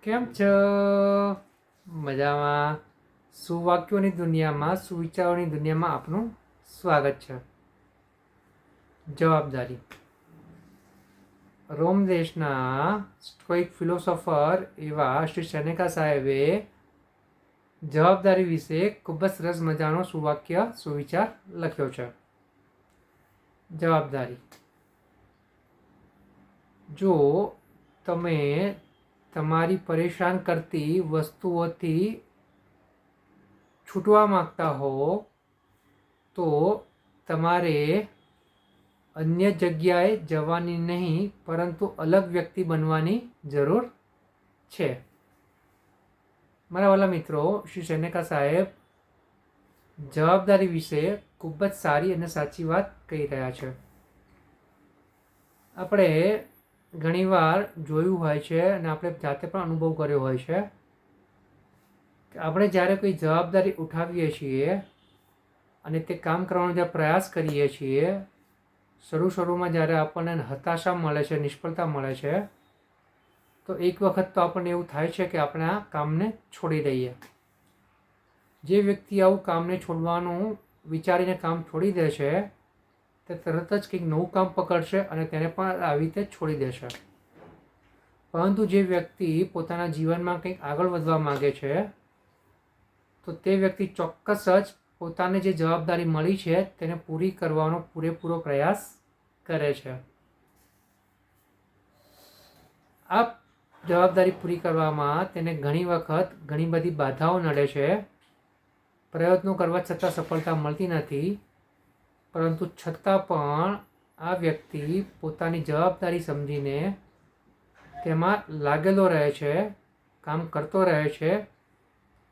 કેમ છો? મજામાં? સુવાક્યોની દુનિયામાં, સુવિચારોની દુનિયામાં આપનું સ્વાગત છે. જવાબદારી. રોમ દેશના કોઈક ફિલોસોફર એવા શ્રી સેનેકા સાહેબે જવાબદારી વિશે ખૂબ જ સરસ મજાનો સુવાક્ય સુવિચાર લખ્યો છે. જવાબદારી. જો તમે તમારી પરેશાન કરતી વસ્તુઓથી છૂટવા માંગતા હો તો તમારે અન્ય જગ્યાએ જવાની નહીં, પરંતુ અલગ વ્યક્તિ બનવાની જરૂર છે. મારા વાલા મિત્રો, શ્રી સેનેકા સાહેબ જવાબદારી વિશે ખૂબ જ સારી અને સાચી વાત કહી રહ્યા છે. આપણે ઘણીવાર જોયું હોય છે અને આપણે જાતે પણ અનુભવ કર્યો હોય છે કે આપણે જ્યારે કોઈ જવાબદારી ઉઠાવીએ છીએ અને તે કામ કરવાનો જ્યારે પ્રયાસ કરીએ છીએ, શરૂમાં જ્યારે આપણને હતાશા મળે છે, નિષ્ફળતા મળે છે, તો એક વખત તો આપણને એવું થાય છે કે આપણે આ કામને છોડી દઈએ. જે વ્યક્તિ આવું કામને છોડવાનું વિચારીને કામ છોડી દે છે તે તરત જ કંઈક નવું કામ પકડશે અને તેને પણ આવી રીતે છોડી દેશે. પરંતુ જે વ્યક્તિ પોતાના જીવનમાં કંઈક આગળ વધવા માગે છે તો તે વ્યક્તિ ચોક્કસ જ પોતાને જે જવાબદારી મળી છે તેને પૂરી કરવાનો પૂરેપૂરો પ્રયાસ કરે છે. આ જવાબદારી પૂરી કરવામાં તેને ઘણી વખત ઘણી બધી બાધાઓ નડે છે. પ્રયત્નો કરવા છતાં સફળતા મળતી નથી, પરંતુ છતાં પણ આ વ્યક્તિ પોતાની જવાબદારી સમજીને તેમાં લાગેલો રહે છે, કામ કરતો રહે છે.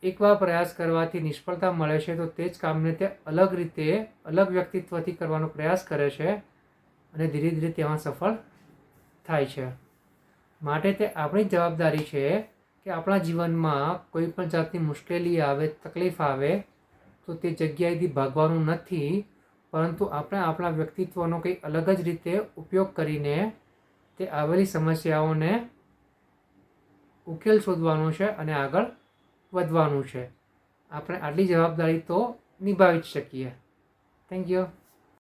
એકવાર પ્રયાસ કરવાથી નિષ્ફળતા મળે છે તો તે જ કામને તે અલગ રીતે, અલગ વ્યક્તિત્વથી કરવાનો પ્રયાસ કરે છે અને ધીરે ધીરે તેમાં સફળ થાય છે. માટે તે આપણી જવાબદારી છે કે આપણા જીવનમાં કોઈ પણ જાતની મુશ્કેલી આવે, તકલીફ આવે તો તે જગ્યાએથી ભાગવાનું નથી, પરંતુ આપણે આપણા વ્યક્તિત્વનો કંઈક અલગ જ રીતે ઉપયોગ કરીને તે આવેલી સમસ્યાઓને ઉકેલ શોધવાનો છે અને આગળ વધવાનું છે. આપણે આટલી જવાબદારી તો નિભાવી જ શકીએ. Thank you.